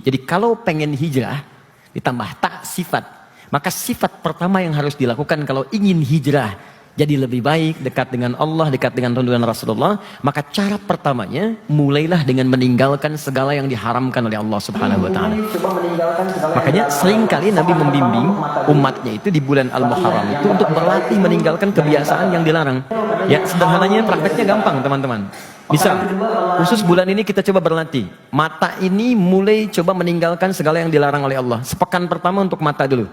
Jadi kalau pengen hijrah, ditambah tak sifat, maka sifat pertama yang harus dilakukan kalau ingin hijrah jadi lebih baik, dekat dengan Allah, dekat dengan tuntunan Rasulullah, maka cara pertamanya mulailah dengan meninggalkan segala yang diharamkan oleh Allah Subhanahu wa taala. Makanya seringkali Nabi membimbing umatnya itu di bulan Al-Muharram itu untuk berlatih meninggalkan kebiasaan yang dilarang. Ya, sederhananya prakteknya gampang, teman-teman. Misal, khusus bulan ini kita coba berlatih. Mata ini mulai coba meninggalkan segala yang dilarang oleh Allah. Sepekan pertama untuk mata dulu.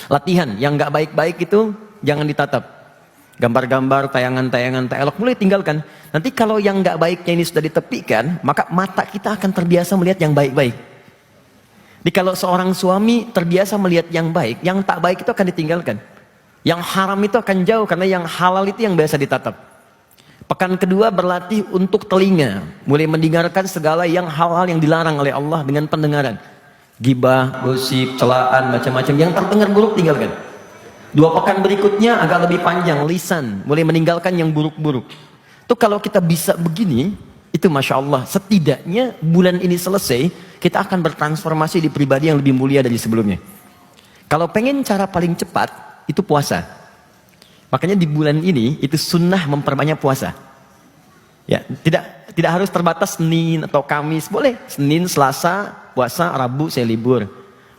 Latihan yang nggak baik-baik itu jangan ditatap. Gambar-gambar, tayangan-tayangan, elok mulai tinggalkan. Nanti kalau yang nggak baiknya ini sudah ditepikan, maka mata kita akan terbiasa melihat yang baik-baik. Jadi kalau seorang suami terbiasa melihat yang baik, yang tak baik itu akan ditinggalkan. Yang haram itu akan jauh, karena yang halal itu yang biasa ditatap. Pekan kedua berlatih untuk telinga, mulai mendengarkan segala yang hal-hal yang dilarang oleh Allah dengan pendengaran. Gibah, gosip, celaan, macam-macam yang terdengar buruk tinggalkan. 2 pekan berikutnya agak lebih panjang, lisan, mulai meninggalkan yang buruk-buruk. Itu kalau kita bisa begini, itu Masya Allah, setidaknya bulan ini selesai, kita akan bertransformasi di pribadi yang lebih mulia dari sebelumnya. Kalau pengen cara paling cepat, itu puasa. Makanya di bulan ini, itu sunnah memperbanyak puasa. Ya, tidak harus terbatas Senin atau Kamis, boleh. Senin, Selasa, puasa, Rabu saya libur.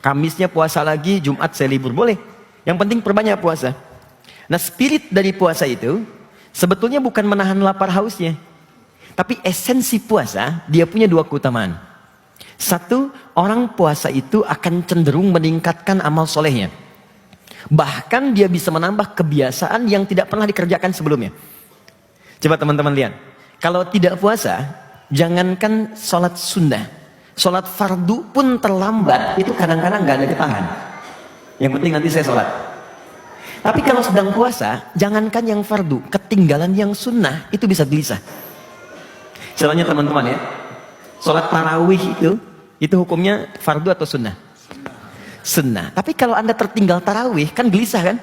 Kamisnya puasa lagi, Jumat saya libur, boleh. Yang penting perbanyak puasa. Nah, spirit dari puasa itu sebetulnya bukan menahan lapar hausnya. Tapi esensi puasa, dia punya 2 keutamaan. Satu, orang puasa itu akan cenderung meningkatkan amal solehnya. Bahkan dia bisa menambah kebiasaan yang tidak pernah dikerjakan sebelumnya. Coba teman-teman lihat. Kalau tidak puasa, jangankan sholat sunnah, sholat fardu pun terlambat, itu kadang-kadang gak ada ketahan. Yang penting nanti saya sholat. Tapi kalau sedang puasa, jangankan yang fardu, ketinggalan yang sunnah, itu bisa gelisah. Soalnya teman-teman ya, sholat tarawih itu hukumnya fardu atau sunnah? Sunnah. Tapi kalau Anda tertinggal tarawih, kan gelisah kan?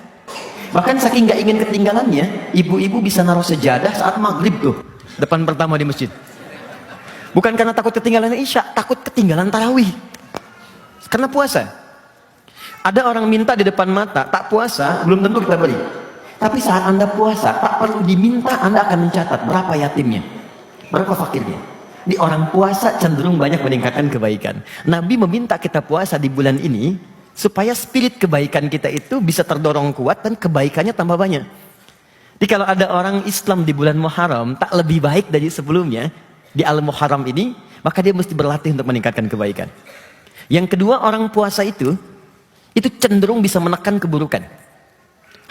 Bahkan saking gak ingin ketinggalannya, ibu-ibu bisa naruh sejadah saat maghrib tuh, depan pertama di masjid. Bukan karena takut ketinggalan isya, takut ketinggalan tarawih. Karena puasa. Ada orang minta di depan mata, tak puasa, belum tentu kita beri. Tapi saat Anda puasa, tak perlu diminta, Anda akan mencatat berapa yatimnya, berapa fakirnya. Di orang puasa cenderung banyak meningkatkan kebaikan. Nabi meminta kita puasa di bulan ini, supaya spirit kebaikan kita itu bisa terdorong kuat dan kebaikannya tambah banyak. Jadi kalau ada orang Islam di bulan Muharram, tak lebih baik dari sebelumnya, di Al-Muharram ini, maka dia mesti berlatih untuk meningkatkan kebaikan. Yang kedua, orang puasa itu cenderung bisa menekan keburukan.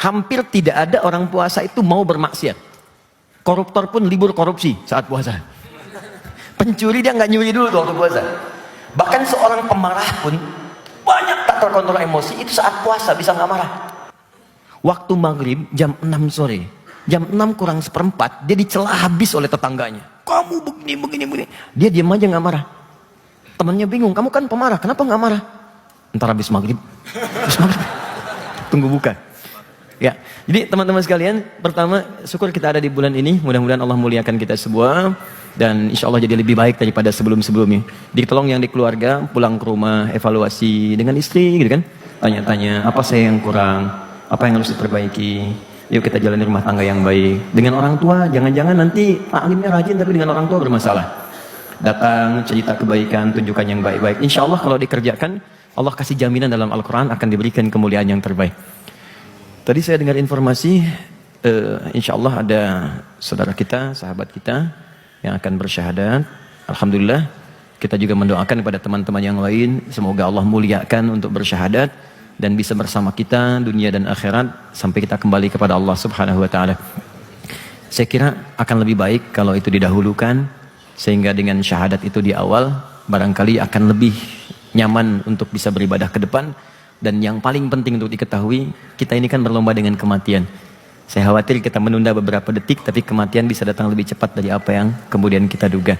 Hampir tidak ada orang puasa itu mau bermaksiat. Koruptor pun libur korupsi saat puasa. Pencuri dia nggak nyuri dulu waktu puasa. Bahkan seorang pemarah pun banyak tak terkontrol emosi, itu saat puasa bisa nggak marah. Waktu maghrib jam 6 sore, jam 6 kurang seperempat, dia dicela habis oleh tetangganya. Kamu begini. Dia diam aja nggak marah. Temannya bingung, kamu kan pemarah, kenapa nggak marah? Ntar habis maghrib. Tunggu buka. Ya, jadi teman-teman sekalian, pertama syukur kita ada di bulan ini. Mudah-mudahan Allah muliakan kita semua dan insya Allah jadi lebih baik daripada sebelum-sebelumnya. Ditolong yang di keluarga pulang ke rumah evaluasi dengan istri, gitu kan? Tanya-tanya apa saya yang kurang, apa yang harus diperbaiki. Yuk kita jalani rumah tangga yang baik. Dengan orang tua, jangan-jangan nanti taklimnya rajin tapi dengan orang tua bermasalah. Datang cerita kebaikan, tunjukkan yang baik-baik. Insya Allah kalau dikerjakan, Allah kasih jaminan dalam Al-Quran akan diberikan kemuliaan yang terbaik. Tadi saya dengar informasi, insya Allah ada saudara kita, sahabat kita yang akan bersyahadat. Alhamdulillah, kita juga mendoakan kepada teman-teman yang lain, semoga Allah muliakan untuk bersyahadat dan bisa bersama kita dunia dan akhirat sampai kita kembali kepada Allah Subhanahu wa taala. Saya kira akan lebih baik kalau itu didahulukan, sehingga dengan syahadat itu di awal barangkali akan lebih nyaman untuk bisa beribadah ke depan. Dan yang paling penting untuk diketahui, kita ini kan berlomba dengan kematian. Saya khawatir kita menunda beberapa detik, tapi kematian bisa datang lebih cepat dari apa yang kemudian kita duga.